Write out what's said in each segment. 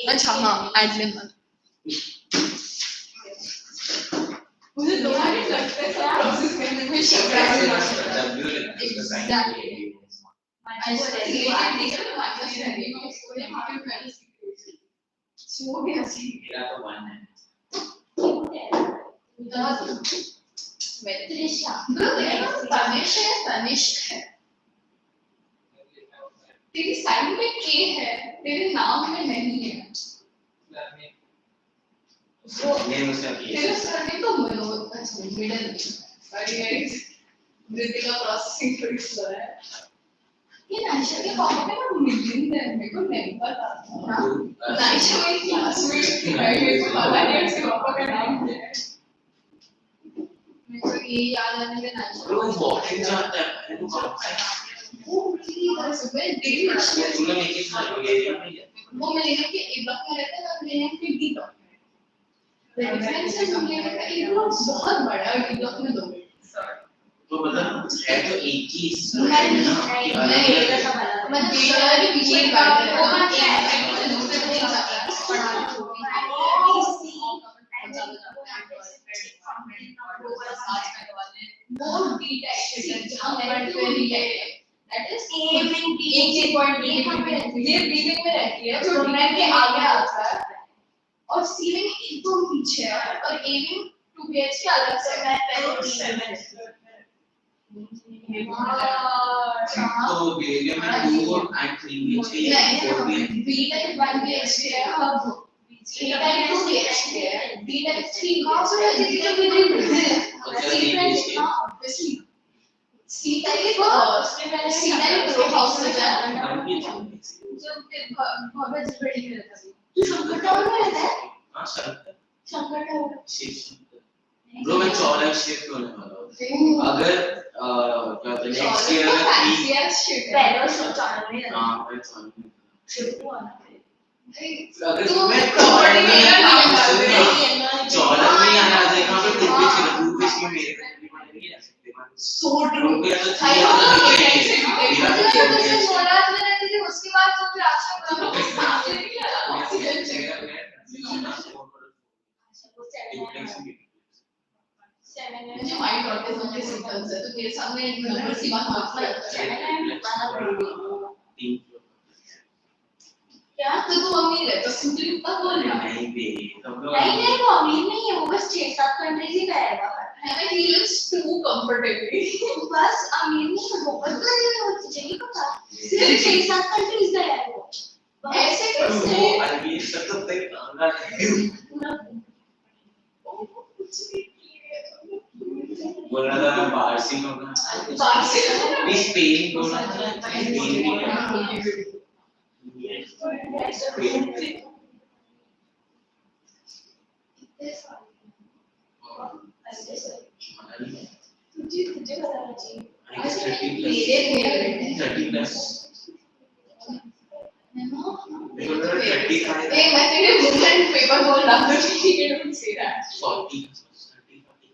अच्छा हाँ एडमिन मुझे दो मिनट लगते हैं प्रोसेस करने में तेरी साइड में के है तेरे नाम में नहीं है तेरा सरनेम तो मनोज अच्छा मिडिल सॉरी गाइस दिस का प्रोसेसिंग थोड़ी स्लो है ये नाइशा के पापा का ना मिलियन है मेरे को नहीं पता था नाइशा मेरी क्लासमेट थी मेरे को पता नहीं उसके पापा का नाम क्या है मेरे को ये याद आने के नाइशा वो वॉकिंग जाता है वो सुबह डेली तुमने एक एक साल हो गया वो मैं लेने के एक ब्लॉक में रहता है और लेने के डी ब्लॉक में रेफरेंस से हम लेने का एक ब्लॉक बहुत बड़ा है डी ब्लॉक में दो तो मतलब है तो एक ही मैं डेटा के पीछे ही बैठ रहा हूं मैं दूसरे को नहीं जाता पढ़ा वो डेटा एक्सेस जहां मैं क्वेरी है that is aiming एक पॉइंट ये बीविंग में रहती है जो डोमेन के आगे आता है और सीलिंग एकदम पीछे है और एमिंग 2ph के अलग से मैं पहले 7 तो बेरियम में 2 और 3ph के 4ph b टाइप 1ph के है अब c टाइप 2ph के है d टाइप 3ph के है obviously C type row house में जाना जो भव्य बड़ी है तू शंकर टाउन में रहता है हां शंकर टाउन ब्रो मैं चौड़ा शिफ्ट होने वाला हूं अगर क्या तो नेक्स्ट ईयर में 3 शिफ्ट पहले चौड़ा में हां मैं चौड़ा शिफ्ट हुआ ना अगर मैं चौड़ा में आना जाएगा तो 2 में मेरे so true I know मोराज में रहती थी उसके बाद तो फिर आश्रम में ऑक्सीजन चाहिए मुझे माइंड ऑटिज्म के सिम्टम्स है तो मेरे सामने एक नंबर सी बात मत कर क्या तो तू अमीर है तो सिंपली उतना बोल रहा नहीं वो अमीर नहीं है वो बस 6-7 कंट्रीज ही गया है I mean, he lives too comfortably. बस अमीर नहीं है वो बस वो चाहिए पता सिर्फ 6-7 कंट्रीज गया है वो ऐसे कैसे अमीर सब तो तक आना है बोल रहा था मैं पारसी होगा स्पेन बोला था तुझे बताना चाहिए 30 plus 35. Hey, my favorite movement paper ball number. You don't say that. 40. 30, 40.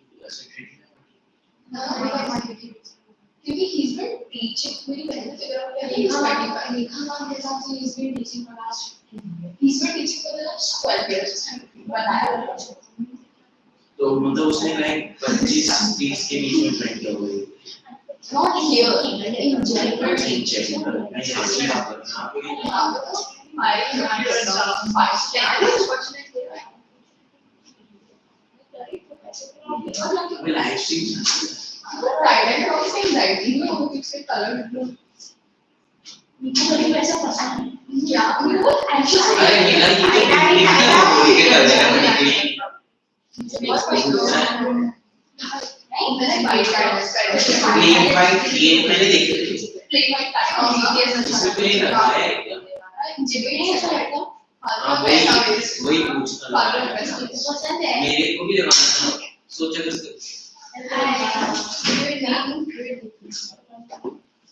क्योंकि he's been teaching मेरी बहन ने figure out किया he's 35 लेखा नाम के हिसाब से he's been teaching for the last 12 years बताया तो मतलब उसने लाइक 25-30 के बीच में ट्रेंड किया हुआ है not here in general हमारे live stream Trident of anxiety में वो किसके कलर मुझे बड़ी वैसा पसंद है क्या मुझे बहुत anxious अरे नीला ये तो बोल के कर देगा मैंने बाइक प्लेन फाइट ये मैंने देखी थी प्लेन वाइट इसमें प्लेन रखा है जिबे नहीं अच्छा लगता हाँ वही पूछना मेरे को भी लगाना था सोचा कि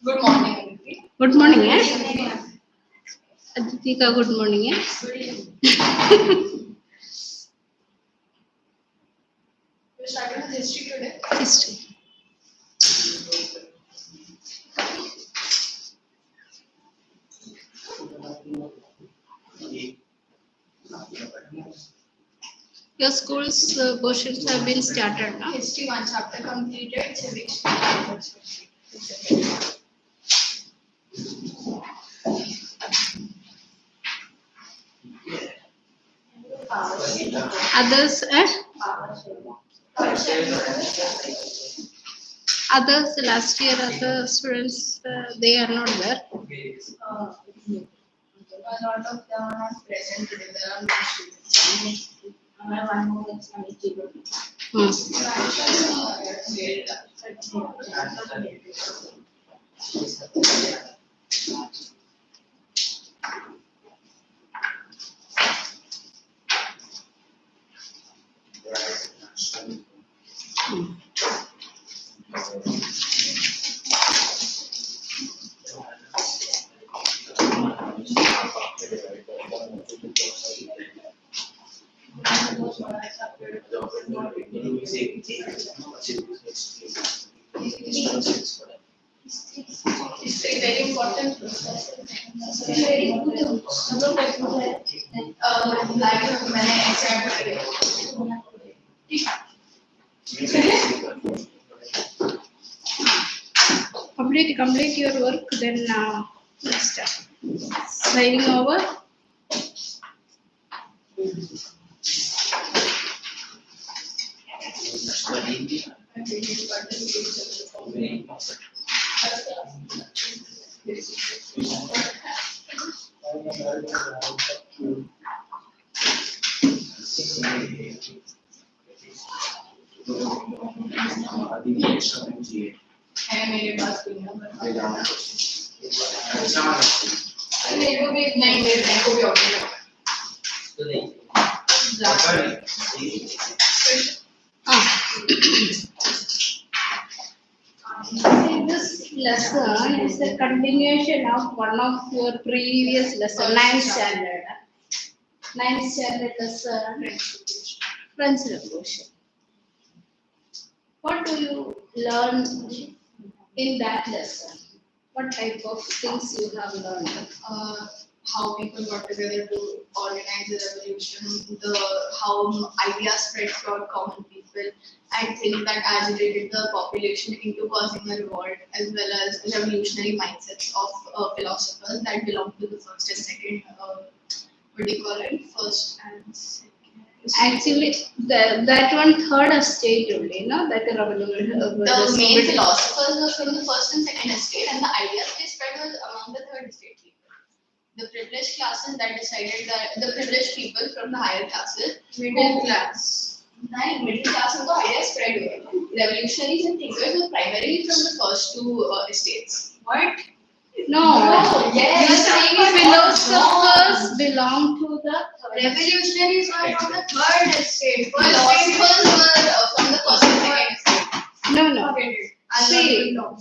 गुड मॉर्निंग गुड मॉर्निंग है अदिति का गुड मॉर्निंग है started with history today history your school's portions have been started now history one chapter completed civics others others last year other students they are not there a lot of them are not present today. There are no students. One more is History very important. Very good. Like मैंने exam करे. complete your work then next signing over है मेरे पास कोई number अच्छा मेरे को भी नहीं मेरे को भी ऑर्डर तो नहीं this lesson is a continuation of one of your previous lesson 9th standard lesson French Revolution. What do you learn in that lesson? What type of things you have learned? How people got together to organize the revolution, how ideas spread throughout common people, and things that agitated the population into causing a revolt, as well as revolutionary mindsets of philosophers that belong to the first and second, what do you call it, first and second. Actually, that one third estate only, no? That revolution. The main philosophers were from the first and second estate, and the ideas they spread was among the third estate people. The privileged classes that decided that the privileged people from the higher classes, middle class. Middle class and the ideas spread away. Revolutionaries and thinkers were primarily from the first two estates. What? No. Yes. You're saying philosophers belong to the Revolutionaries were from the third estate. Philosophers were from the first and second estate. No. See, No.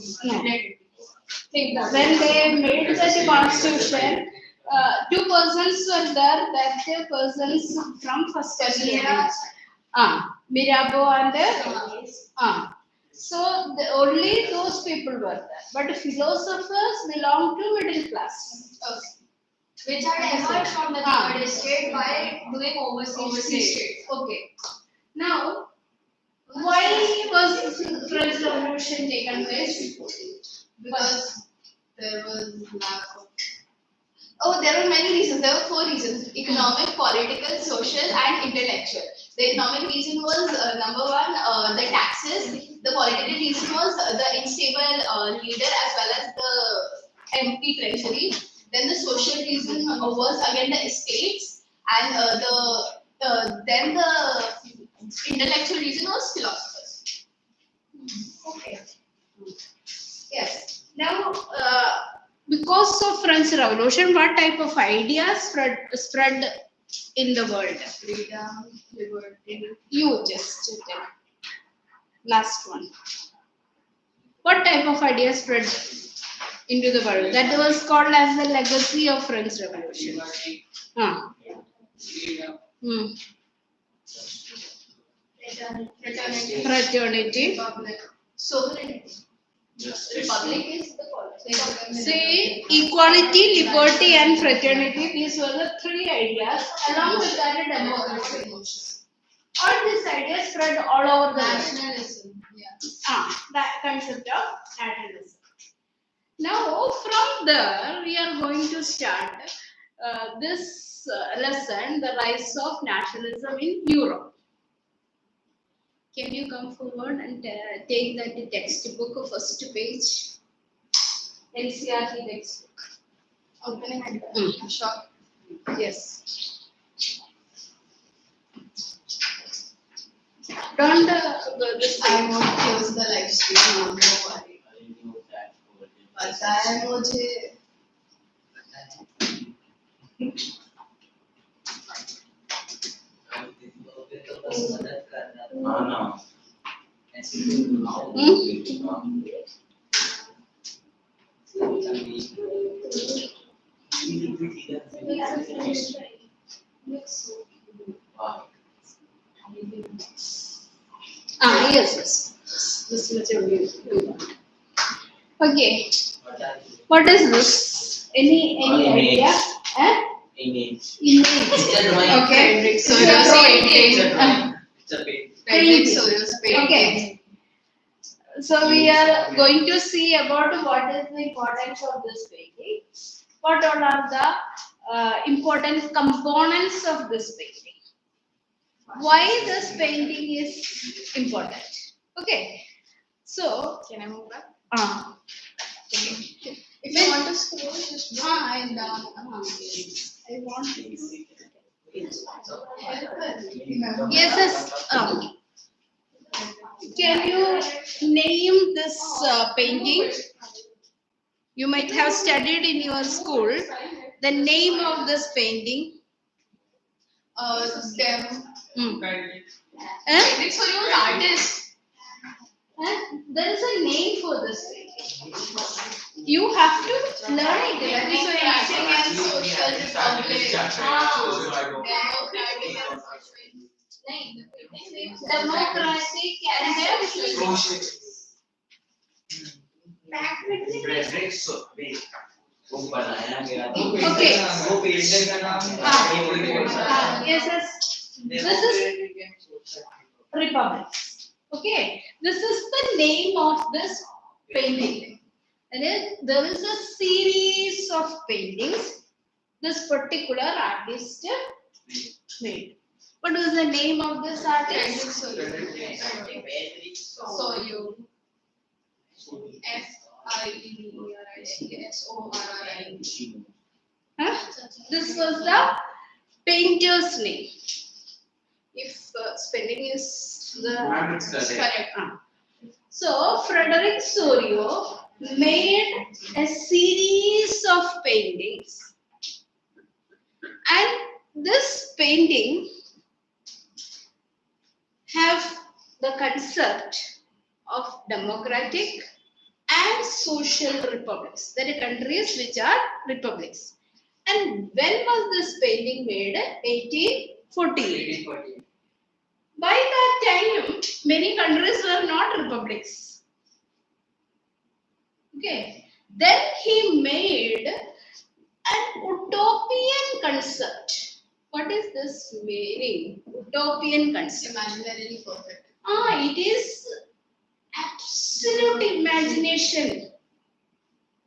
when they made such a constitution, two persons were there. That two persons from first year. Mirabeau and so only those people were there. But philosophers belong to middle class. Okay. Which had emerged from the third estate by doing overseas trade. Okay. Now, why was French Revolution taken place? Because there was lack of. Oh, there were many reasons. There were 4 reasons: economic, political, social, and intellectual. The economic reason was number 1, the taxes. The political reason was the unstable leader as well as the empty treasury. Then the social reason was again the estates, and then the intellectual reason was philosophers. Okay. Yes. Now, because of French Revolution, what type of ideas spread in the world? Freedom, liberty. You just tell. Last one. What type of ideas spread into the world? That was called as the legacy of French Revolution. Fraternity. Republic. Sovereignty. Republic is the policy. See, equality, liberty, and fraternity. These were the 3 ideas, along with that democracy. All these ideas spread all over the world. Nationalism. Yeah. That concept of nationalism. Now, from there, we are going to start this lesson, the rise of nationalism in Europe. Can you come forward and take that textbook, first page, NCRT textbook? Opening and sure. Yes. Don't go this I way. won't close the live stream. No worry. पता है मुझे. Yes. This much okay. What is this? Any idea? Image. Okay. So painting. It's a painting. Okay. So we are going to see about what is the importance of this painting. What all are the important components of this painting? Why this painting is important? Okay. So Can I move back? If you want to scroll, just down. I want to. Remember. Yes. Can you name this painting? You might have studied in your school the name of this painting. Them. Eh? So you're an artist. There is a name for this painting. You have to learn it. Democratic and social republic. Democratic and social. Okay. Yes. This is Republic. Okay. This is the name of this painting. And then there is a series of paintings this particular artist made. What was the name of this artist? So you FIERICSORRI. This was the painter's name. If spelling is the correct. So Frederick Sorio made a series of paintings, and this painting have the concept of democratic and social republics. There are countries which are republics, And when was this painting made? 1848. 1848. By that time, many countries were not republics. Okay. Then he made an utopian concept. What is this meaning? Utopian concept. Imaginarily perfect. It is absolute imagination.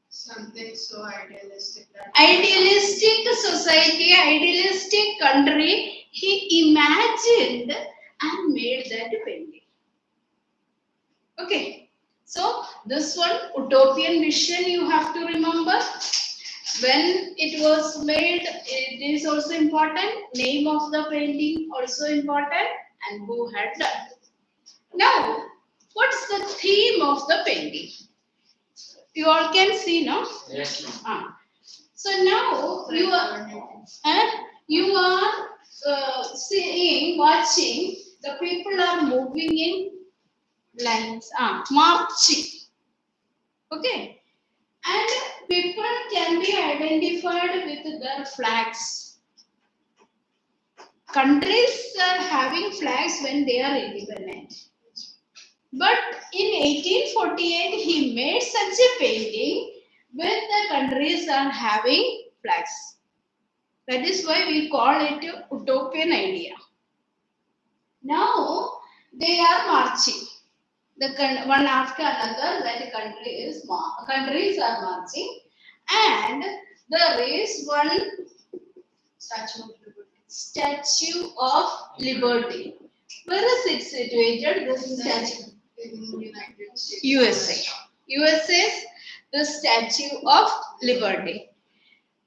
Something so idealistic that Idealistic society, idealistic country, he imagined and made that painting. Okay, so this one, utopian vision, you have to remember. When it was made, it is also important. Name of the painting also important, and who had done. Now, what's the theme of the painting? You all can see, no? Yes, ma'am. So now you are seeing, watching. The people are moving in lines, marching. Okay, and people can be identified with their flags. Countries are having flags when they are independent. But in 1848, he made such a painting when the countries are having flags. That is why we call it a utopian idea. Now they are marching. One after another, that countries are marching, and there is one statue of liberty. Where is it situated? This statue. in United States. USA. USA's the Statue of Liberty.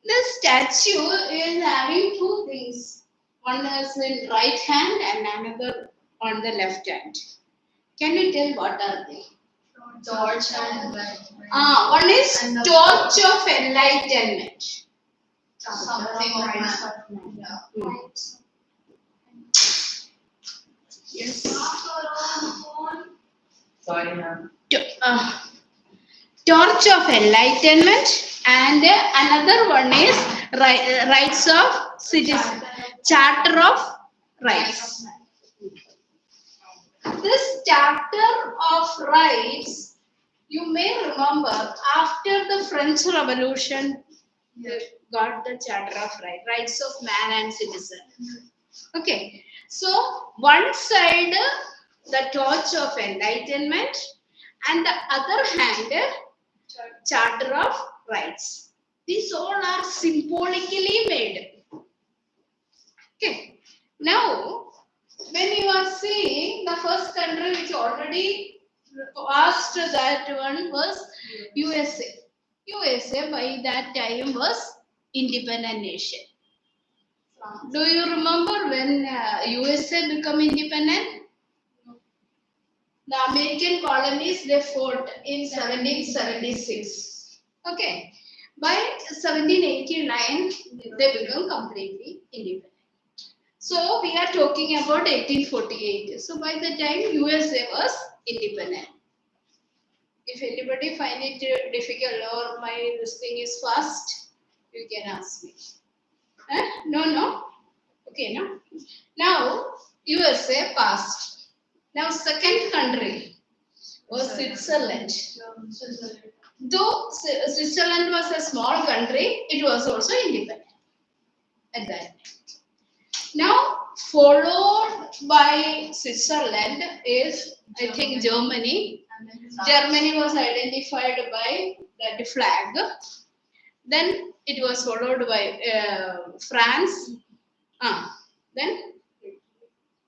The statue is having two things. One is in right hand and another on the left hand. Can you tell what are they? Torch and light. One is And the torch of enlightenment. Something of rights man. Yeah. Yes. Sorry, ma'am. Torch of enlightenment, and another one is rights of citizens. Charter of rights. This Charter of Rights, you may remember, after the French Revolution, they got the Charter of Rights of man and citizen. Okay, so one side the torch of enlightenment, and the other hand Charter of Rights. These all are symbolically made. Okay, now when you are seeing the first country which already asked that one was USA. USA by that time was independent nation. Do you remember when USA became independent? The American colonies, they fought in 1776. Okay. By 1789, they become completely independent. So we are talking about 1848. So by the time USA was independent. If anybody find it difficult or this thing is fast, you can ask me. No? Okay, no? Now, USA passed. Now, second country was Switzerland. Though Switzerland was a small country, it was also independent at that time. Now, followed by Switzerland is, I think, Germany. Germany was identified by that flag. Then it was followed by France. Then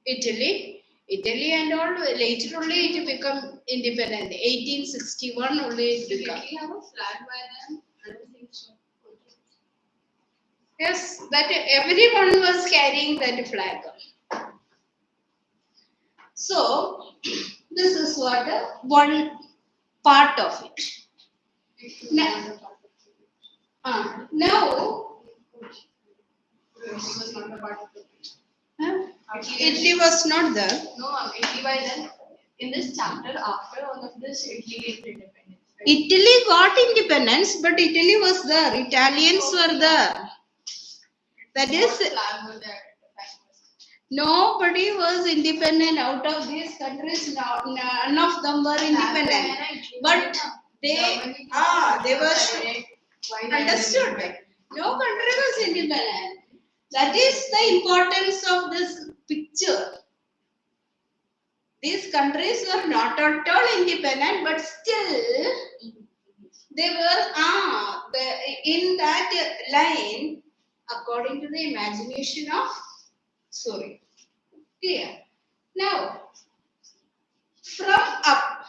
Italy, and all. Later only it became independent. 1861 only it became. Did we have a flag by then? I don't think so. Yes, that everyone was carrying that flag. So this is what one part of it. Now, Was not a part of the Italy was not there. No, Italy by then. In this chapter, after all of this, Italy is independent. Right? Italy got independence, but Italy was there. Italians were there. That What is, flag were there? nobody was independent out of these countries. None of them were independent. But they were understood. No country was independent. That is the importance of this picture. These countries were not at all independent, but still they were in that line according to the imagination of Surya. Clear? Now, from up,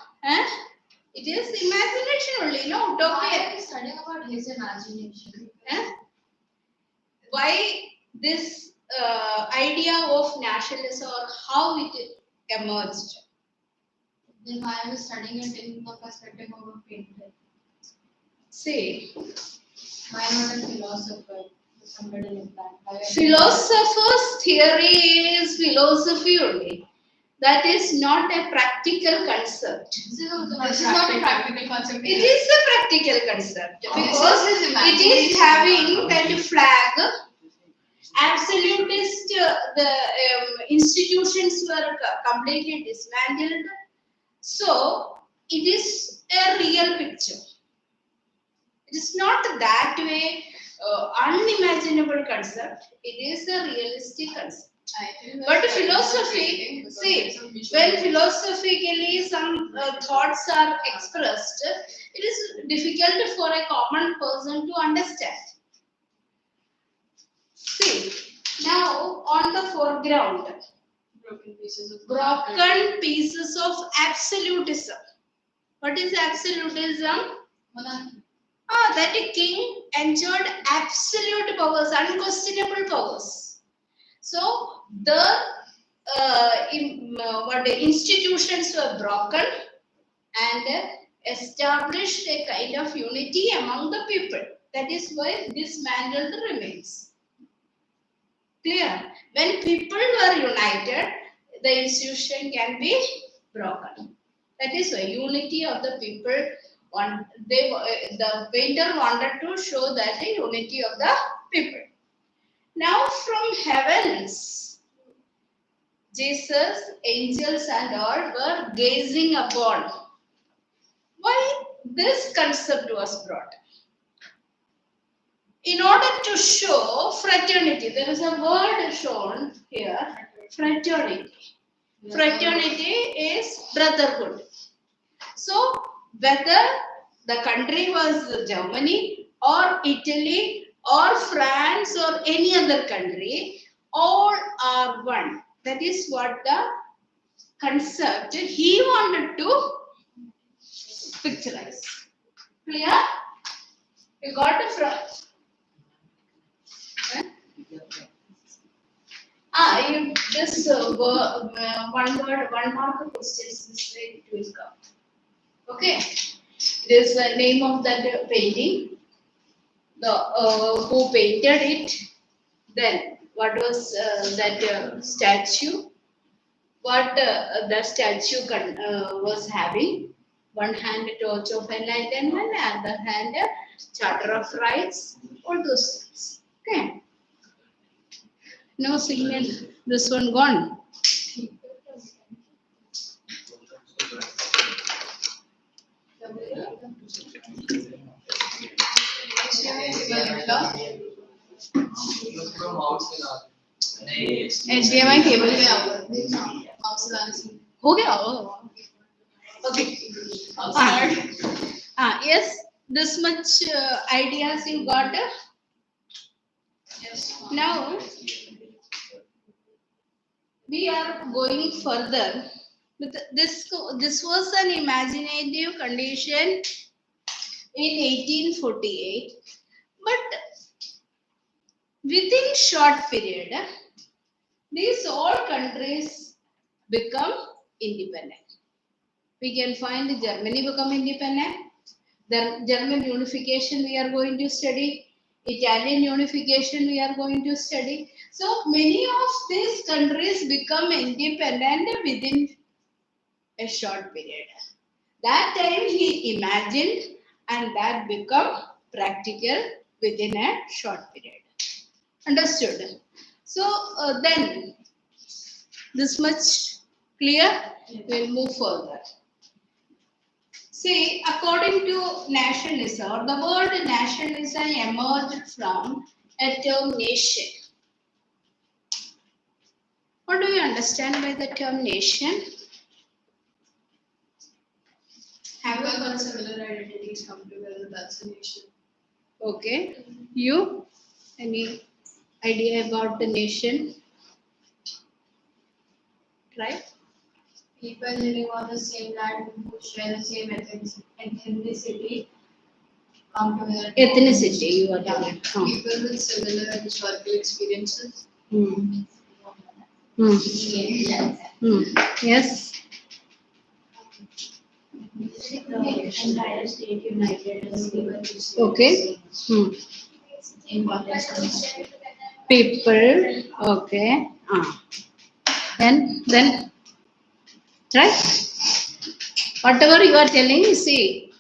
it is imagination only, no Why utopia. are we studying about his imagination? Why this idea of nationalism or how it emerged? Then why are we studying it in the perspective of a painter? See, Why not a philosopher? Somebody like that. philosopher's theory is philosophy only. That is not a practical concept. This is not a practical concept. It is a practical concept because it is having that flag. Absolutist, the institutions were completely dismantled. So it is a real picture. It is not that way unimaginable concept. It is a realistic concept. But philosophy, see, when philosophically some thoughts are expressed, it is difficult for a common person to understand. See, now on the foreground, broken pieces of absolutism. What is absolutism? Monarchy. That a king enjoyed absolute powers, unquestionable powers. So the institutions were broken and established a kind of unity among the people. That is why dismantled remains. Clear? When people were united, the institution can be broken. That is why unity of the people. The painter wanted to show that the unity of the people. Now from heavens, Jesus, angels and all were gazing upon. Why this concept was brought? In order to show fraternity, there is a word shown here, fraternity. Fraternity is brotherhood. So whether the country was Germany or Italy or France or any other country, all are one. That is what the concept he wanted to picturize. Clear? You got it from? You just one word, one mark questions this way it will come. Okay. This is the name of that painting. The who painted it. Then what was that statue? What the statue was having? One hand torch of enlightenment, other hand charter of rights. All those things. Okay. No signal. This one gone. HDMI cable में mouse हो गया okay yes, this much ideas you got. Yes. Now we are going further. But this was an imaginative condition in 1848, but within short period, these all countries become independent. We can find Germany become independent. The German unification we are going to study. Italian unification we are going to study. So many of these countries become independent within a short period. That time he imagined and that become practical within a short period. Understood? So then this much clear. We'll move further. See, according to nationalism, the word nationalism emerged from a term nation. What do you understand by the term nation? Have you got similar identities come together? That's a nation. Okay. You? Any idea about the nation? Right? People living on the same land who share the same ethnicity come together. Ethnicity, you are telling. People with similar historical experiences. Hmm. Yes. Entire state united as people. Okay. In one place. People. Okay. Then, right? Whatever you are telling, see.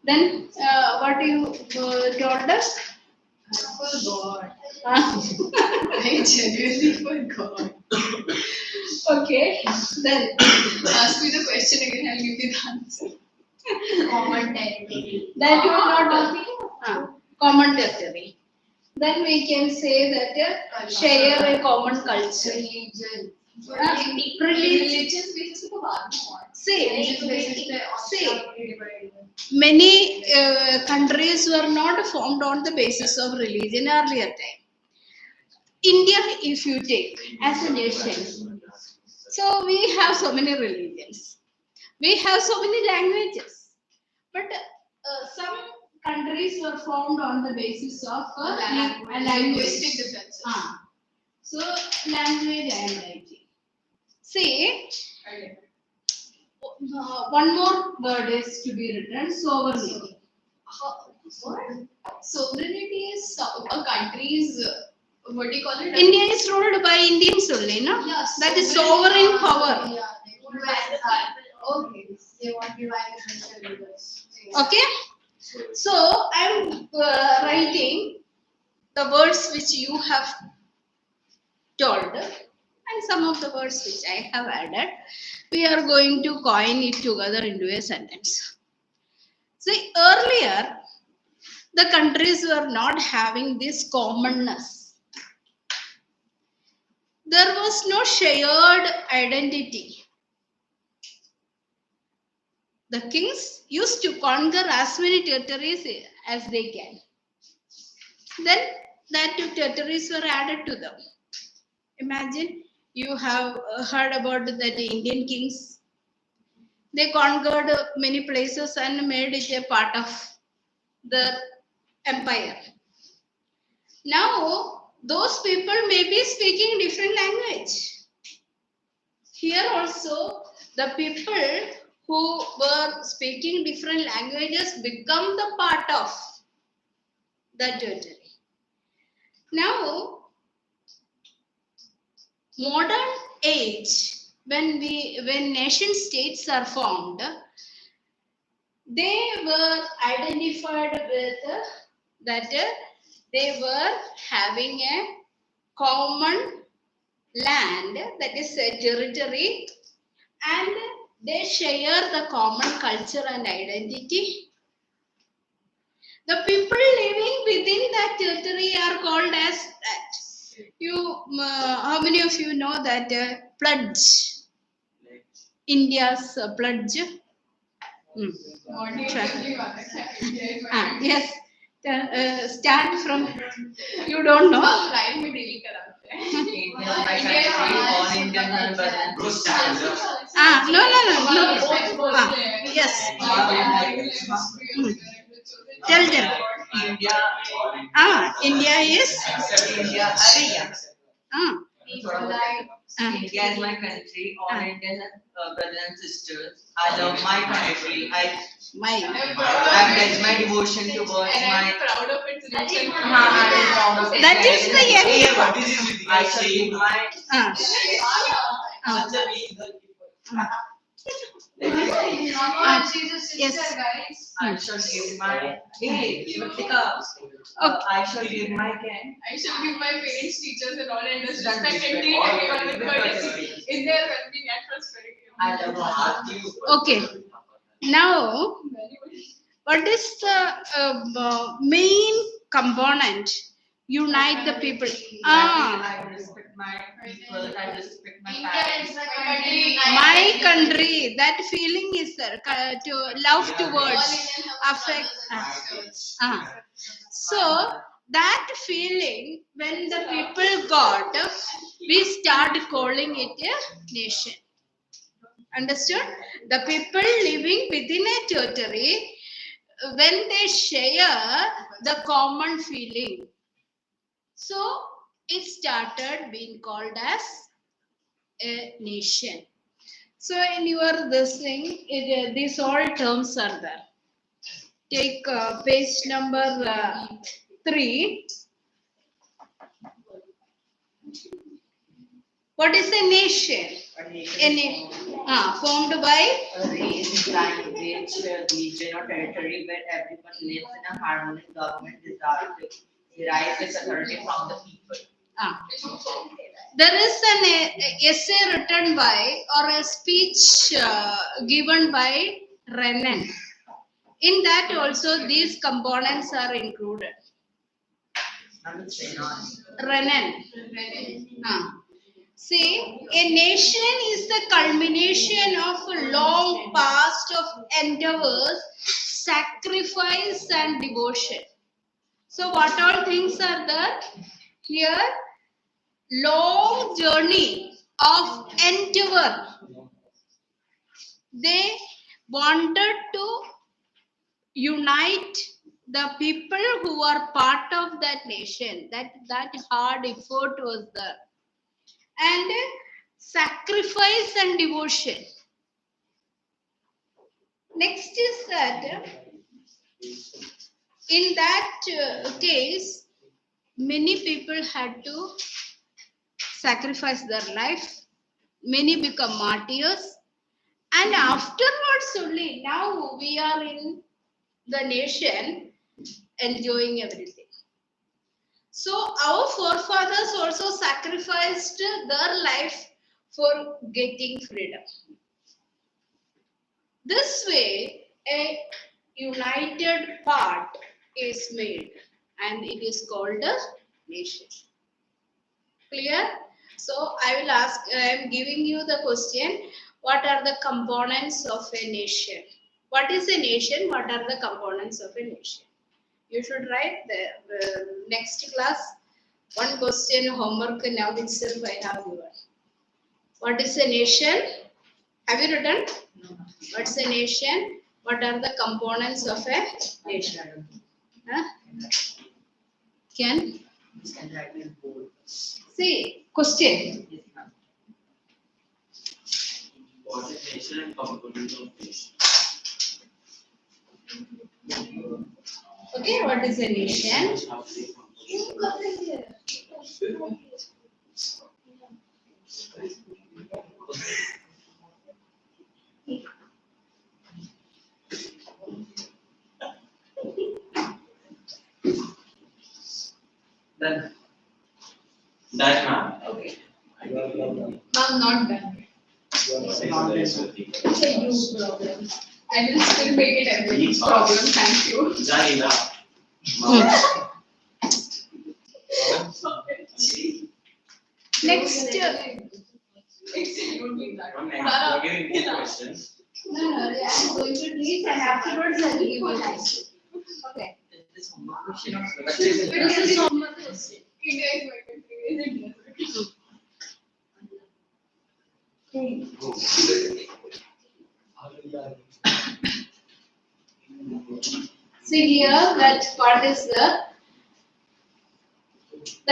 Then, what you told us? I forgot. Ah. I genuinely forgot. Okay. Then, Ask me the question again, I'll give you the answer. Common territory. that you are not common territory. Then we can say that share a common culture. Religion. Religion. basis पे बात नहीं See, many countries were not formed on the basis of religion earlier time. India, if you take as a nation, so we have so many religions, we have so many languages, but some countries were formed on the basis of linguistic differences. So language and IT. See, one more word is to be written: sovereignty. What? Sovereignty is a country's, what do you call it? India is ruled by Indians only, no? Yeah, that is sovereign power. Yeah, okay. They want to divide the leaders. Okay? So I'm writing the words which you have told and some of the words which I have added. We are going to coin it together into a sentence. See, earlier the countries were not having this commonness. There was no shared identity. The kings used to conquer as many territories as they can. Then that two territories were added to them. Imagine you have heard about the Indian kings. They conquered many places and made it a part of the empire. Now, those people may be speaking different language. Here also, the people who were speaking different languages become the part of the territory. Now, modern age, when nation states are formed, they were identified with that they were having a common land, that is a territory, and they share the common culture and identity. The people living within that territory are called as that. How many of you know that pledge? India's pledge. Yes. Start from. You don't know. No. Yes. Tell them. India is. India is my country. All Indian brothers and sisters. I love my country. I pledge my devotion towards my. Proud of its religion. That is the end. I say my. she's a Yes. sister, guys. I shall give my. Hey, Shrutika. I shall give my can. I should give my parents, teachers, and all, and disrespect and Respect treat all everyone with with courtesy courtesy. in their well-being and prosperity. I love you. Okay. Now, what is the main component unite the people? I respect my people. I respect my parents. My country, that feeling is there, to love towards, affect. So that feeling, when the people got, we start calling it a nation. Understood? The people living within a territory, when they share the common feeling, so it started being called as a nation. So in your this thing, these all terms are there. Take page number 3. What is a nation? Formed by A race, language, region, or territory where everyone lives in a harmonious government derives its authority from the people. There is an essay written by or a speech given by Renan. In that also these components are included. Renan. See, a nation is the culmination of a long past of endeavors, sacrifice and devotion. So what all things are there? Here, long journey of endeavor. They wanted to unite the people who are part of that nation. That hard effort was there. And sacrifice and devotion. Next is that in that case, many people had to sacrifice their life. Many become martyrs. And afterwards only, now we are in the nation enjoying everything. So our forefathers also sacrificed their life for getting freedom. This way, a united part is made and it is called a nation. Clear? So I will ask, I am giving you the question, what are the components of a nation? What is a nation? What are the components of a nation? You should write the next class. One question homework now itself I have given. What is a nation? Have you written? No. What's a nation? What are the components of a nation? Huh? Can? See, question. What is nation and components of nation? Okay, what is a nation? Then that man. Okay. Ma'am, not done. It's a you problem. I will still make it every problem. Thank you. Zanila. Next. We're giving 2 questions. No, I'm going to read and afterwards I'll give you an answer. Okay. This homework question. This is homework question. India is my country. Is it? See here that what is the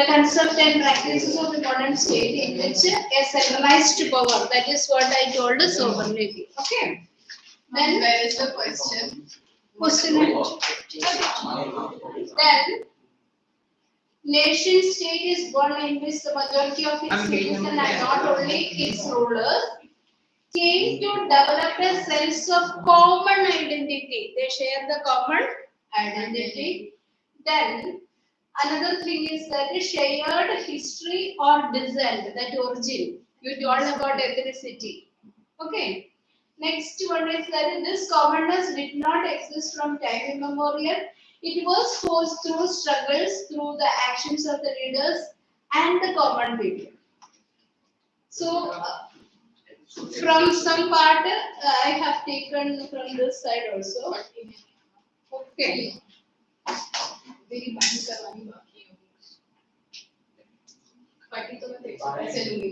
concept and practices of the modern state in which a centralized power, that is what I told the sovereignty. Okay. Then where is the question? Question. Then nation state is one in which the majority of its citizens and not only its rulers take need to develop a sense of common identity. They share the common identity. Then another thing is that shared history or descent, that origin. You told about ethnicity. Okay. Next one is that this commonness did not exist from time immemorial. It was forced through struggles, through the actions of the leaders and the common people. So, from some part, I have taken from this side also. Okay. मेरी bind करवानी बाकी है बाकी तो मैं देखो कैसे लूंगी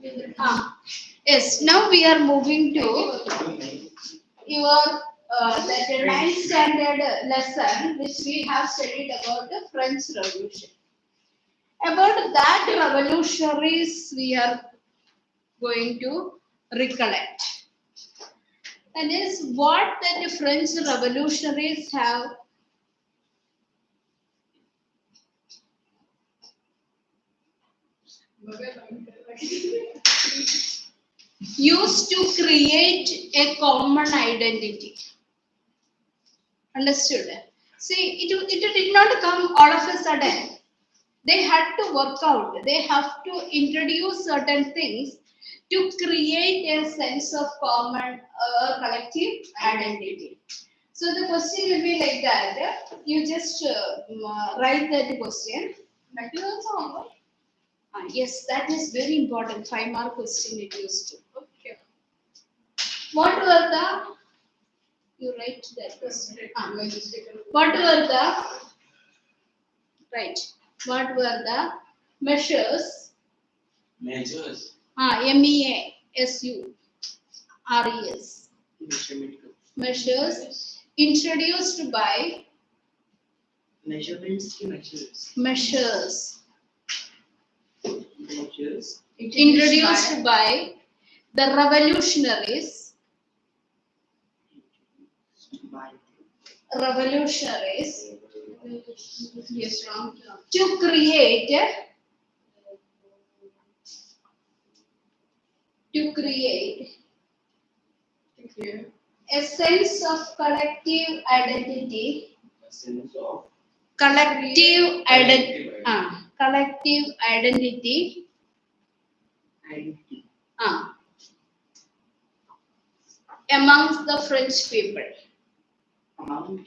मैं Yes, now we are moving to your that 9th standard lesson which we have studied about the French Revolution. About that revolutionaries we are going to recollect. That is what the French revolutionaries have used to create a common identity. Understood? See, it did not come all of a sudden. They had to work out. They have to introduce certain things to create a sense of common collective identity. So the question will be like that. You just write that question. That is also homework. Yes, that is very important. 5-mark question it used to. Okay. What were the? You write that question. What were the? Right. What were the measures? Measures. MEASURES. Measures introduced by. Measurements. Measures introduced by the revolutionaries Yes, wrong. to create Okay. a sense of collective identity. Sense of Collective identity. Amongst the French people. Among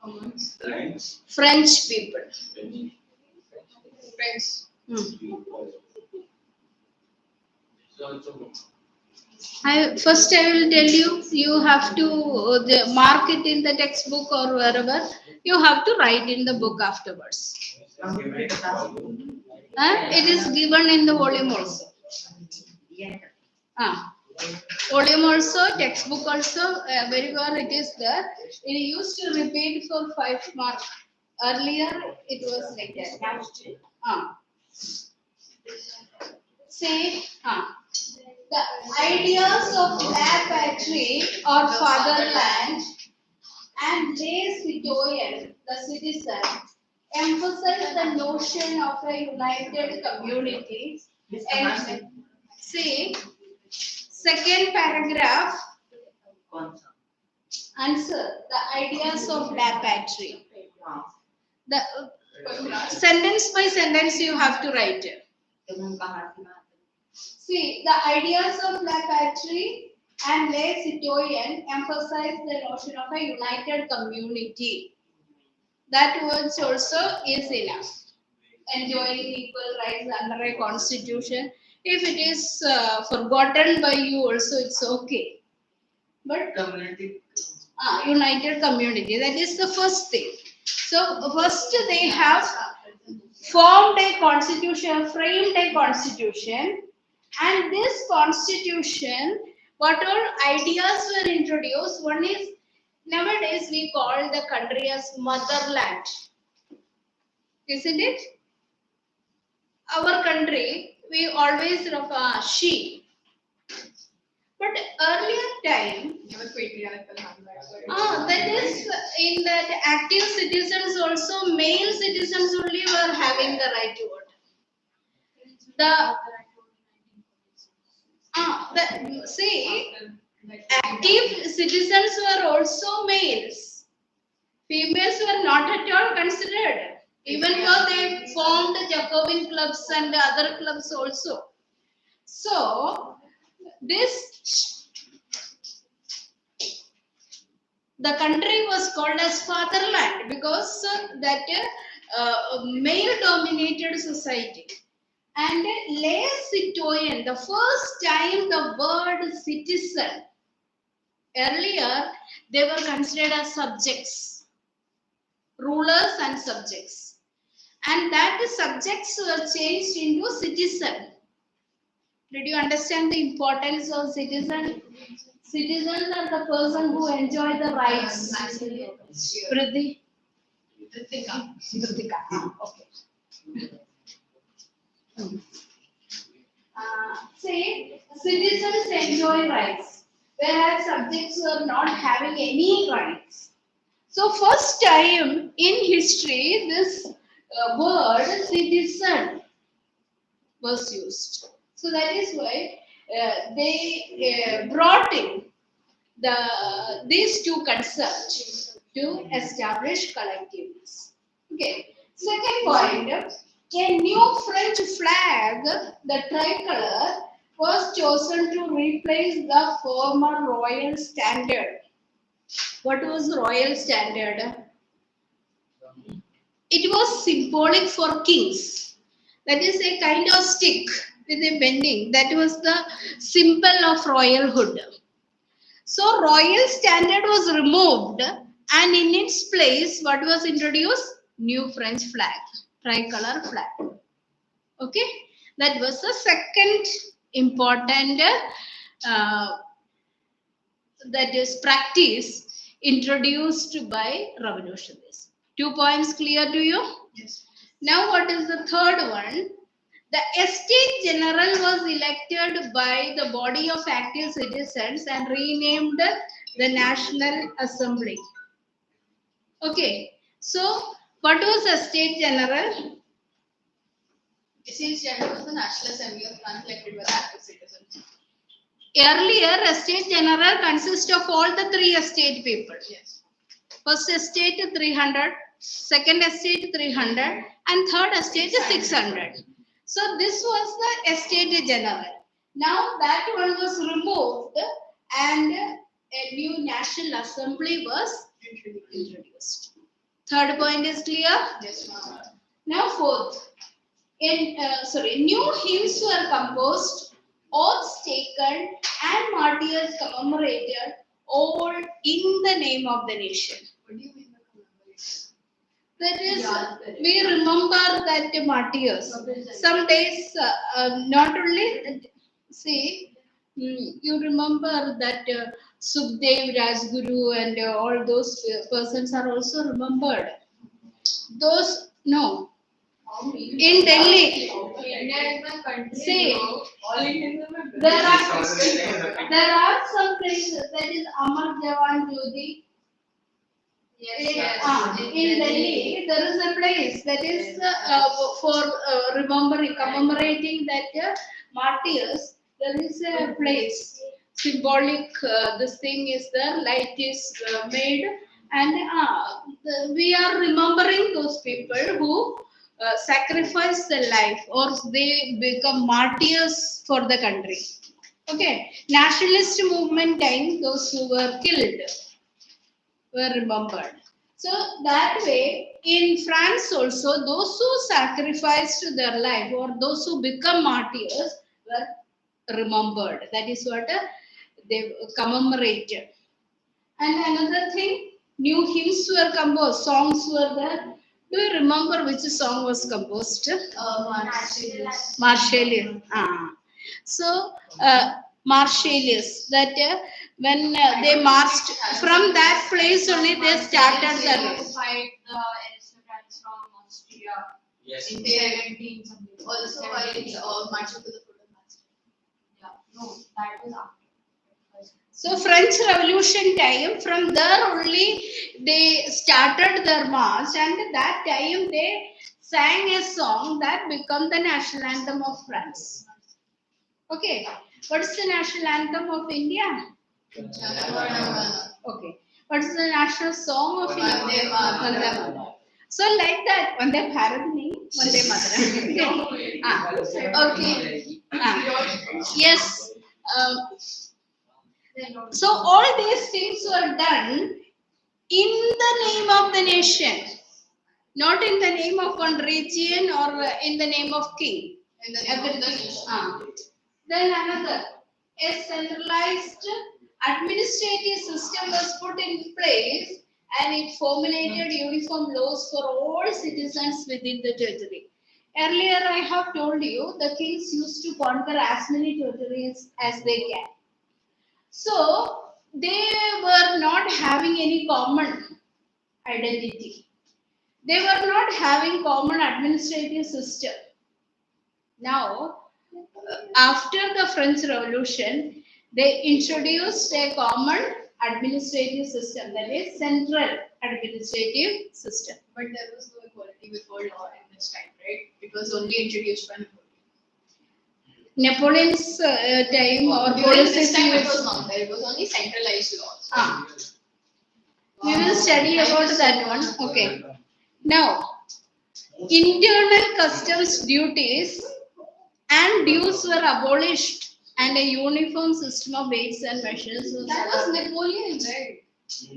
Amongst French people. friends. First I will tell you, you have to mark it in the textbook or wherever. You have to write in the book afterwards. It is given in the volume also. Volume also, textbook also, very well it is there. It used to repeat for 5 marks. Earlier it was like that. Say, the ideas of la patrie or fatherland and les citoyens, the citizen, emphasize the notion of a united community. And see, second paragraph, answer the ideas of la patrie. The sentence by sentence you have to write. See, the ideas of la patrie and les citoyens emphasize the notion of a united community. That words also is enough. Enjoying equal rights under a constitution. If it is forgotten by you also, it's okay. But Community. United community, that is the first thing. So first they have formed a constitution, framed a constitution, and this constitution, what all ideas were introduced. One is, nowadays we call the country as motherland, isn't it? Our country, we always refer she. But earlier time, that is in that active citizens also, male citizens only were having the right to vote. see, active citizens were also males. Females were not at all considered, even though they formed Jacobin clubs and other clubs also. So, the country was called as fatherland because that male-dominated society. And les citoyens, the first time the word citizen, earlier they were considered as subjects, rulers and subjects. And that subjects were changed into citizen. Did you understand the importance of citizen? Citizens are the person who enjoy the rights. Vriddhi? Vriddhika. Okay. Say citizens enjoy rights, whereas subjects were not having any rights. So first time in history, this word citizen was used. So that is why they brought in these two concepts to establish collectiveness. Okay. Second point. A new French flag, the tricolor, was chosen to replace the former royal standard. What was royal standard? It was symbolic for kings. That is a kind of stick with a bending. That was the symbol of royalhood. So royal standard was removed, and in its place, what was introduced? New French flag. Tricolor flag. Okay, that was the second important that is practice introduced by revolutionists. 2 points clear to you? Yes. Now what is the third one? The Estate General was elected by the body of active citizens and renamed the National Assembly. Okay, so what was Estate General? Estate General was the National Assembly of France elected by the active citizens. Earlier, Estate General consists of all the three estate people. Yes. First estate 300, second estate 300, and third estate 600. So this was the Estate General. Now that one was removed and a new National Assembly was introduced. Third point is clear? Yes, ma'am. Now fourth. New hymns were composed, oaths taken, and martyrs commemorated, all in the name of the nation. What do you mean by commemoration? That is, Yeah, we remember that martyrs. Some days, not only, see, you remember that Sukhdev, Rajguru, and all those persons are also remembered. Those, no. In Delhi, see, there are some places, that is Amar Jawan Jyoti. In Delhi, there is a place that is for commemorating that martyrs. There is a place, symbolic, this thing is there, light is made, and we are remembering those people who sacrifice their life or they become martyrs for the country. Okay, nationalist movement time, those who were killed were remembered. So that way, in France also, those who sacrificed their life or those who become martyrs were remembered. That is what they commemorated. And another thing, new hymns were composed, songs were there. Do you remember which song was composed? Marseillaise. So, Marseillaise, that when they marched from that place only, they started the fight the aristocrats from Austria. Yes. In 17 something. Also, while marching to the foot of Bastille. Yeah. No, that was after. So French Revolution time, from there only they started their march, and that time they sang a song that became the national anthem of France. Okay, what is the national anthem of India? Okay, what is the national song of India? Vande Mataram. So like that, Vande Bharat means Vande Mataram. Okay. Yes. So all these things were done in the name of the nation, not in the name of one region or in the name of king. In the name of the nation. Then another, a centralized administrative system was put in place and it formulated uniform laws for all citizens within the territory. Earlier I have told you the kings used to conquer as many territories as they can. So they were not having any common identity. They were not having common administrative system. Now, after the French Revolution, they introduced a common administrative system, that is central administrative system. But there was no equality before law in this time, right? It was only introduced by Napoleon. Napoleon's time or During this time it was not there. It was only centralized laws. We will study about that one. Okay. Now, internal customs duties and dues were abolished and a uniform system of weights and measures was That was adopted. Napoleon, right?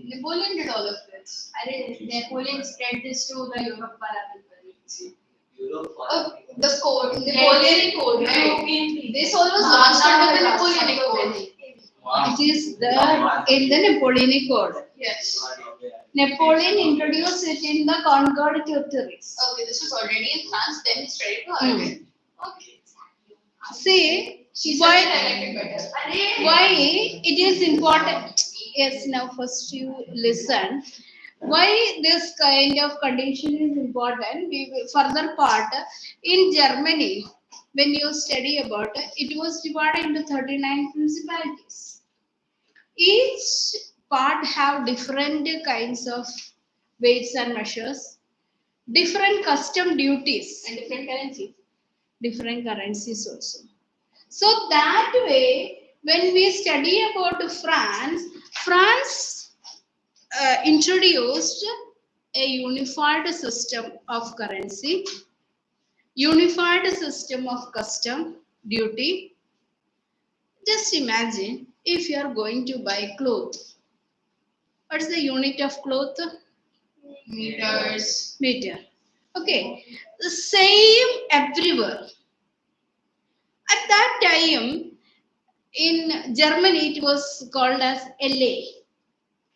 Napoleon did all of this. Napoleon spread this to the Europe people. The code, Napoleonic code, right? This all was launched under the Napoleonic code. It is there in the Napoleonic code. Yes. Napoleon introduced it in the conquered territories. Okay, this was already in France, then he spread it to Arabic. Okay. See, She why, said better. why it is important. Yes, now first you listen. Why this kind of condition is important? We will further part in Germany. When you study about it, it was divided into 39 principalities. Each part have different kinds of weights and measures, different custom duties, And different currencies. different currencies also. So that way, when we study about France introduced a unified system of currency, unified system of custom duty. Just imagine if you are going to buy clothes. What's the unit of cloth? Meters. Meter. Okay. The same everywhere. At that time, in Germany, it was called as LA.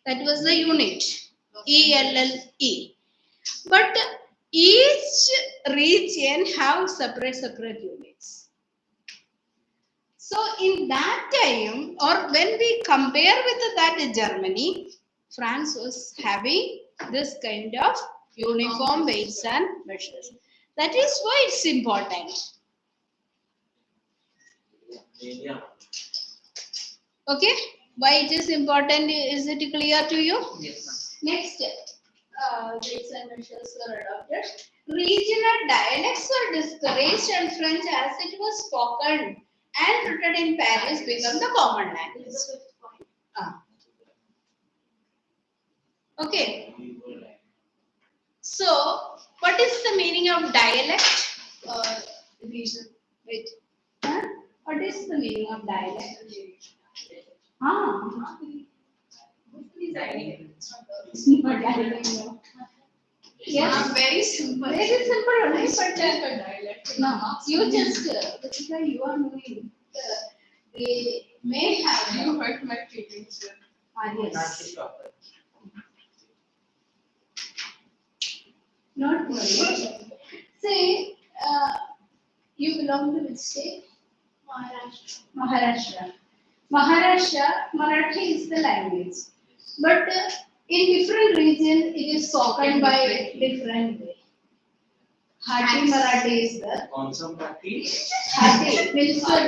That was the unit. ELLE. But each region have separate units. So in that time, or when we compare with that Germany, France was having this kind of uniform weights and measures. That is why it's important. Okay? Why it is important? Is it clear to you? Yes, Next, weights and measures were adopted. Regional dialects were discouraged and French as it was spoken and written in Paris become the common language. Okay. So, what is the meaning of dialect? Region. Wait. Huh? What is the meaning of dialect? Yes. Very simple. Very simple only, but Dialect. no, you just, that is why you are knowing. They may have. You hurt my feelings. Yes. Not worry. Say, you belong to which state? Maharashtra. Maharashtra, Marathi is the language. But in different regions, it is spoken by different way. Hati Marathi is the Hati means that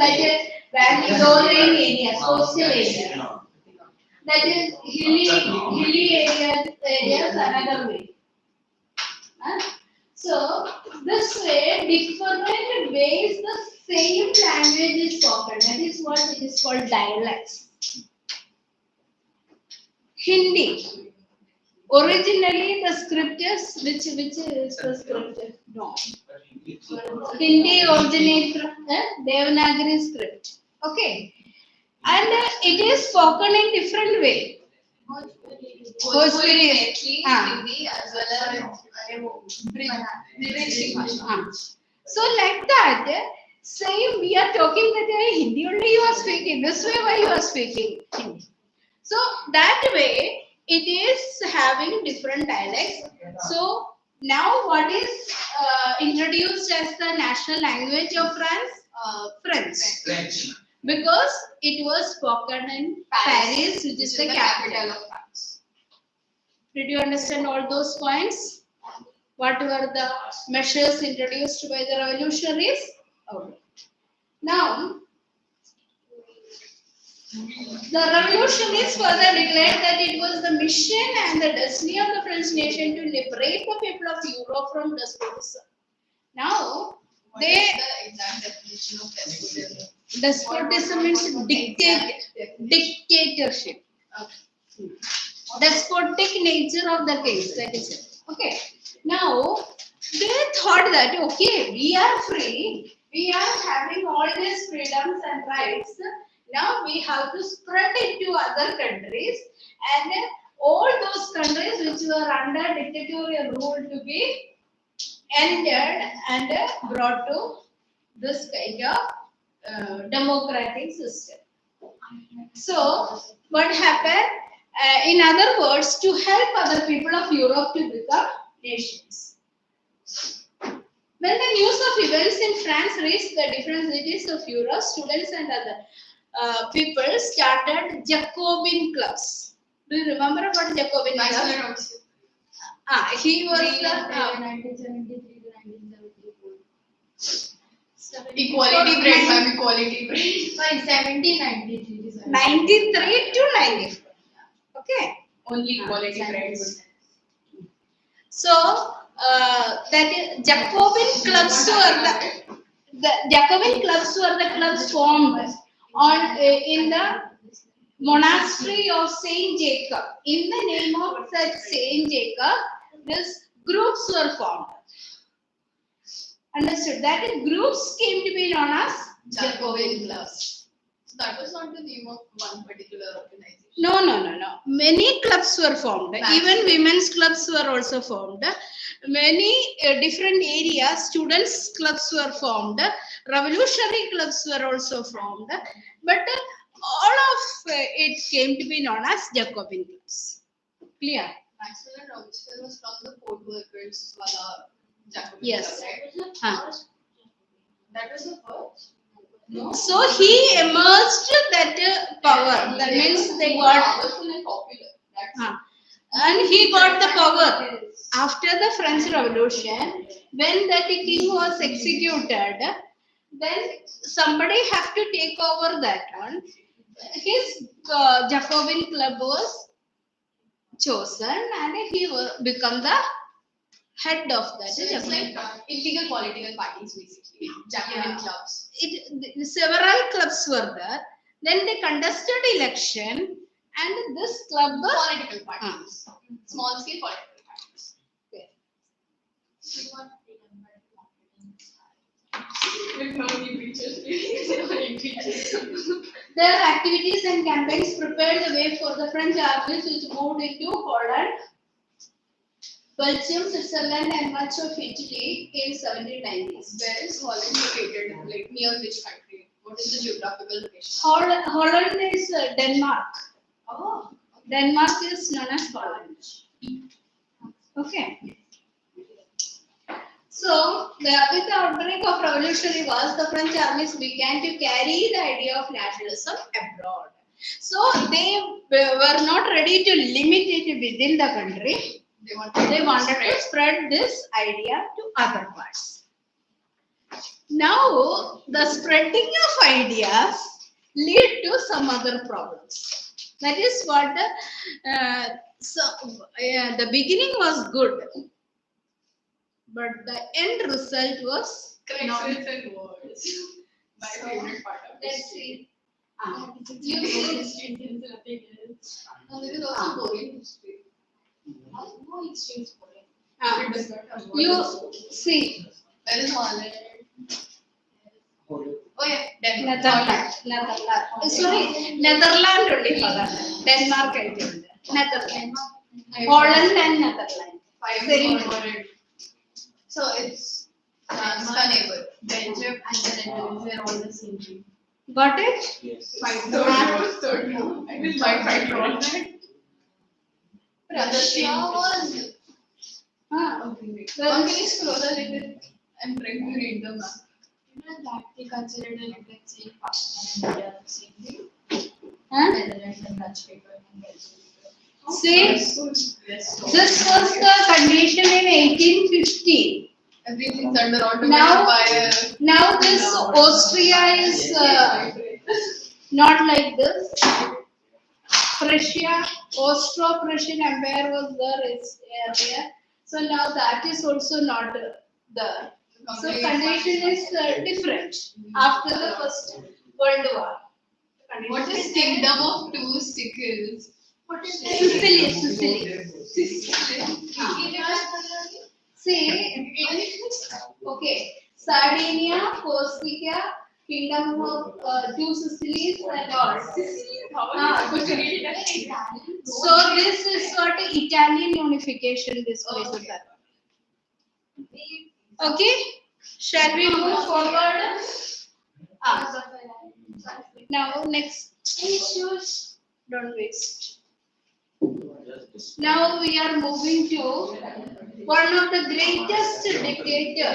valley lowering areas, coastal areas. That is hilly areas another way. So this way, different ways the same language is spoken. That is what it is called dialects. Hindi. Originally, the scriptures, which is the scripture? No. Hindi originates from the Devanagari script. Okay. And it is spoken in different way. Bhojpuri, Hindi as well as British. So like that, say we are talking that Hindi only you are speaking. This way why you are speaking Hindi. So that way it is having different dialects. So now what is introduced as the national language of France? French. Because it was spoken in Paris, which is the capital of France. Did you understand all those points? What were the measures introduced by the revolutionaries? Okay. Now, the revolutionaries further declared that it was the mission and the destiny of the French nation to liberate the people of Europe from despotism. Now, What is the exact definition of despotism? Despotism means dictatorship. Okay. Despotic nature of the case, that is it. Okay. Now, they thought that, okay, we are free, we are having all these freedoms and rights, now we have to spread it to other countries, and all those countries which were under dictatorial rule to be ended and brought to this kind of democratic system. So, what happened? In other words, to help other people of Europe to become nations. When the news of events in France reached the different cities of Europe, students and other people started Jacobin clubs. Do you remember about Jacobin clubs? He was the 1973 to 1974. Equality bread, ma'am, equality bread. Sorry, 1793 to 93 to 94. Okay. Only equality bread. So that is Jacobin clubs were the Jacobin clubs were the clubs formed on in the monastery of Saint Jacob. In the name of such Saint Jacob, these groups were formed. Understood? That is, groups came to be known as Jacobin clubs. So that was not the name of one particular organization. No. Many clubs were formed. Even women's clubs were also formed. Many different areas, students' clubs were formed. Revolutionary clubs were also formed. But all of it came to be known as Jacobin clubs. Clear? Maxwell and Robespierre was from the Port Workers Jacobin Yes. club, right? That was the first. No. So he emerged that power. That means they got powerful and popular. That's and he got the power after the French Revolution. When that king was executed, then somebody have to take over that one. His Jacobin club was chosen, and he become the head of that. So it's like illegal political parties, basically. Jacobin clubs. Several clubs were there. Then they contested election, and this club Political parties. Small scale political parties. With no new preachers. Their activities and campaigns prepared the way for the French armies, which moved into Holland, Belgium, Switzerland, and much of Italy in 1790s. Where is Holland located? Like near which country? What is the geographical location? Holland is Denmark. Oh. Denmark is known as Holland. Okay. So, with the outbreak of revolutionary wars, the French armies began to carry the idea of nationalism abroad. So, they were not ready to limit it within the country. They wanted to spread this idea to other parts. Now, the spreading of ideas lead to some other problems. That is what the beginning was good. but the end result was Corrections and words. My So, favorite part of let's history. see. You You see, history is nothing else. And there is also boring history. No history is boring. It does not have you words. see. Where is Holland? Oh yeah, Netherlands. Denmark. Netherlands. Sorry, Netherlands only for that. Denmark I did. Netherlands. I- Holland and Netherlands. Five Very is good. Holland. So it's France, our neighbor. Belgium and the Netherlands, they're all the same thing. Got it? Yes. Third row. I will buy 5 Russia was. Okay. Okay, can you scroll a little? I'm trying to read the map. You know that they considered a little say Pakistan and India the same thing. Netherlands and Dutch paper and Belgian paper. See, Yes. this was the condition in 1850. Everything's under Ottoman Now- Empire. Now this Austria is not like this. Prussia, Austro-Prussian Empire was there earlier. So now that is also not there. So condition is different after the First World War. What is Kingdom of Two Sickles? What is Sicily, Sicily. See, okay, Sardinia, Corsica, Kingdom of Two Sicilies and all. So this is what Italian unification this place is at. Okay, shall we move forward? Now next issues, don't waste. Now we are moving to one of the greatest dictator,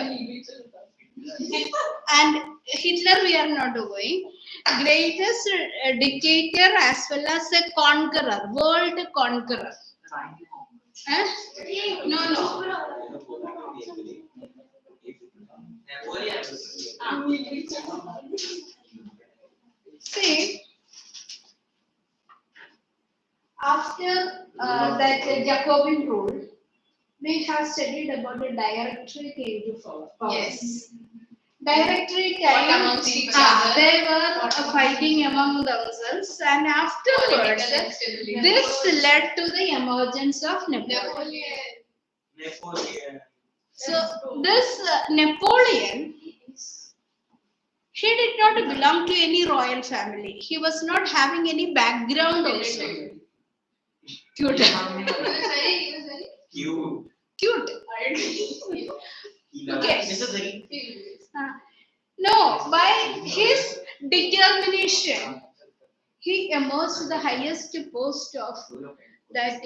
and Hitler we are not going. Greatest dictator as well as a conqueror, world conqueror. No. See, after that Jacobin rule, we have studied about the directory came to power. Yes. Directory Fought time, amongst each other. they were fighting among themselves, and afterwards, this led to the emergence of Napoleon. So this Napoleon, he did not belong to any royal family. He was not having any background also. Cute. He was very Cute. Okay. No, by his determination, he emerged to the highest post of that,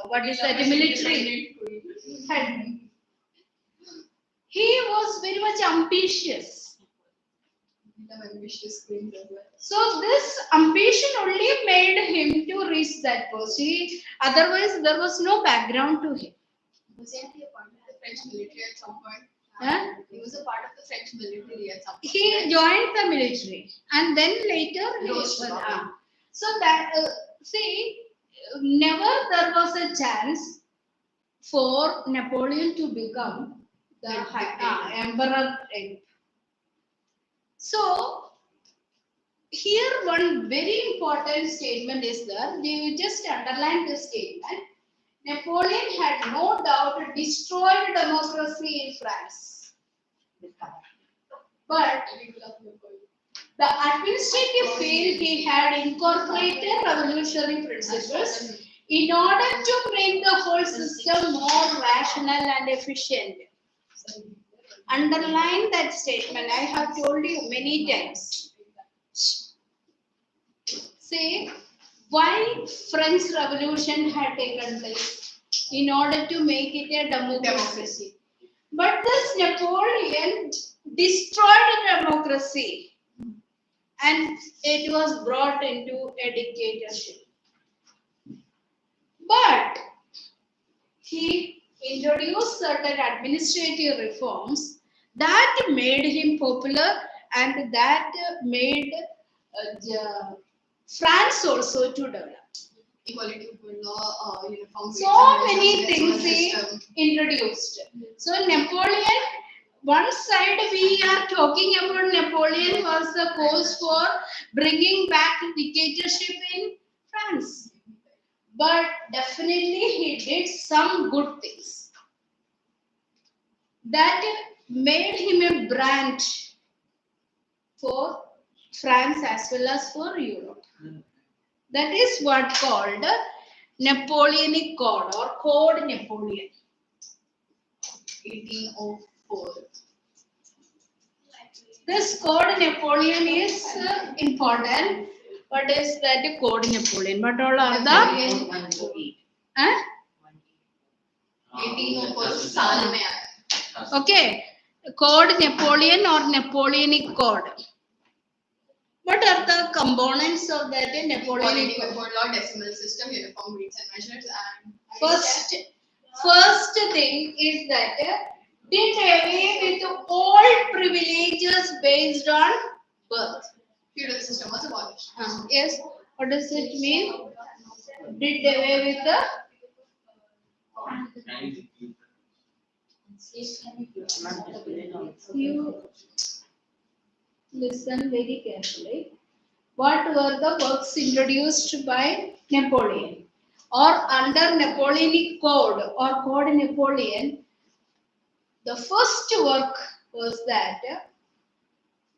what is that, military head. He was very much ambitious. So this ambition only made him to reach that post. Otherwise, there was no background to him. Was he a part of the French military at some point? Huh? He was a part of the French military at some point. He joined the military, and then later he Rose to was. power. So that never there was a chance for Napoleon to become the emperor. So here one very important statement is there. We just underline this statement. Napoleon had no doubt destroyed democracy in France. But the administrative field he had incorporated revolutionary principles in order to make the whole system more rational and efficient. Underline that statement. I have told you many times. Say why French Revolution had taken place in order to make it a democracy. But this Napoleon destroyed democracy and it was brought into a dictatorship. But he introduced certain administrative reforms that made him popular and that made France also to develop. equality before law, uniform So wage and many decimal things he system. introduced. So Napoleon, one side we are talking about Napoleon was the cause for bringing back dictatorship in France. But definitely he did some good things that made him a brand for France as well as for Europe. That is what called Napoleonic Code or Code Napoleon. 1804. This Code Napoleon is important. What is that Code Napoleon? What all are the? Huh? 1804 साल में आया. Okay. Code Napoleon or Napoleonic Code. What are the components of that Napoleonic Equality Code? before law, decimal system, uniform weights and measures, and First thing is that did away with all privileges based on birth. feudal system was abolished. Yes. What does it mean? Did away with the you listen very carefully. What were the works introduced by Napoleon? Or under Napoleonic Code or Code Napoleon, the first work was that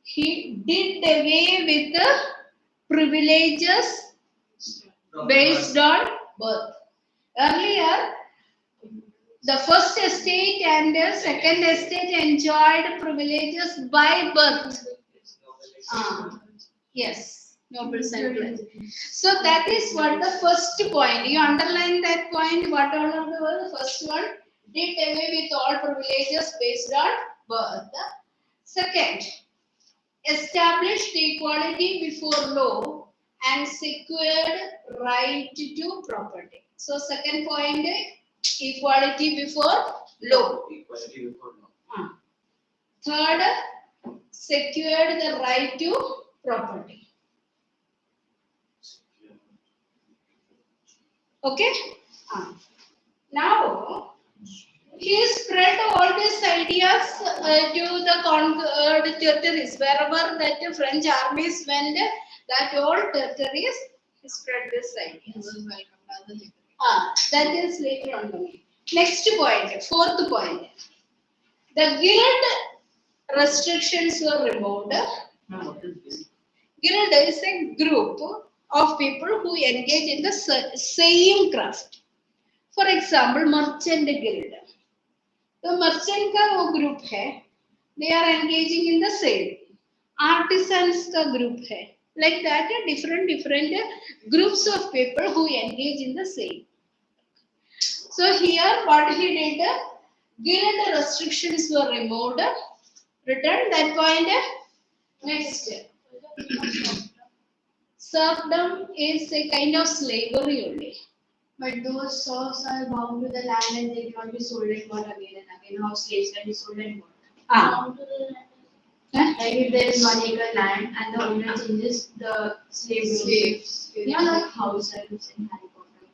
he did away with the privileges based on birth. Earlier, the first estate and the second estate enjoyed privileges by birth. Yes, noble sentence. So that is what the first point. You underline that point. What all of the first one? Did away with all privileges based on birth. Second, established equality before law and secured right to property. So second point, equality before law. Third, secured the right to property. Okay? Now, he spread all these ideas to the conquered territories. Wherever that the French armies went, that all territories, he spread this ideas. That is later on coming. Next point, fourth point. The guild restrictions were removed. Guild is a group of people who engage in the same craft. For example, merchant guild. The merchant का वो group है. They are engaging in the same. Artisans का group है. Like that, different groups of people who engage in the same. So here, what he did, guild restrictions were removed. Return that point. Next. Serfdom is a kind of slavery only. But those serfs are bound to the land and they cannot be sold and bought again and again. How slaves can be sold and bought? Like if there is 1 acre land and the owner changes the slaves. Yeah, like house elves in Harry Potter.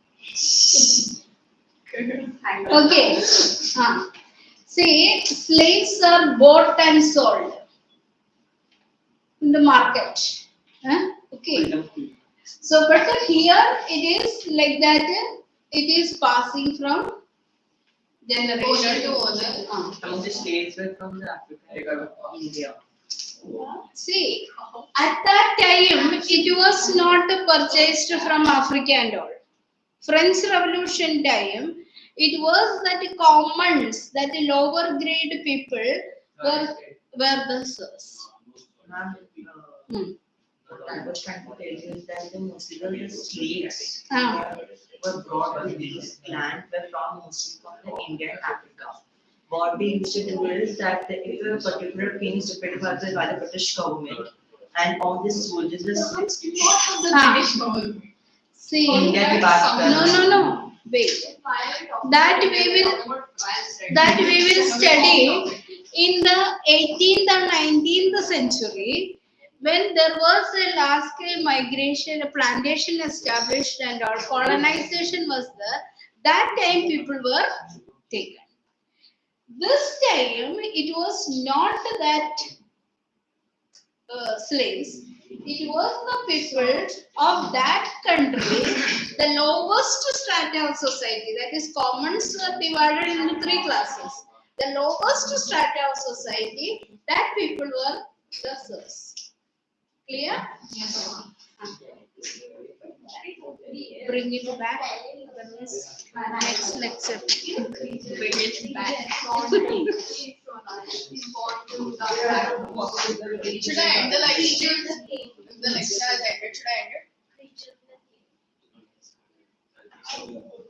Okay. See, slaves are bought and sold in the market. Okay. So, but here it is like that. It is passing from generation to owner. Some of the slaves were from the Africa, India. See, at that time it was not purchased from Africa and all. French Revolution time, it was that the commons, that the lower grade people were the serfs. What I was trying to tell you is that mostly the slaves were brought to this land were from mostly from the India and Africa. What they used to do is that if a particular king is defended by the British government and all these soldiers were slaves. See, India के बात no. Wait. That we will study in the 18th and 19th century. when there was a large scale migration, a plantation established, and our colonization was there, that time people were taken. This time it was not that slaves, it was the people of that country, the lowest strata of society, that is, commons were divided into three classes. The lowest strata of society, that people were the serfs. Clear? Yes. Bring it back. Otherwise, next lecture. Bring it back. Should I end the lecture? If the lecture has ended, should I end it?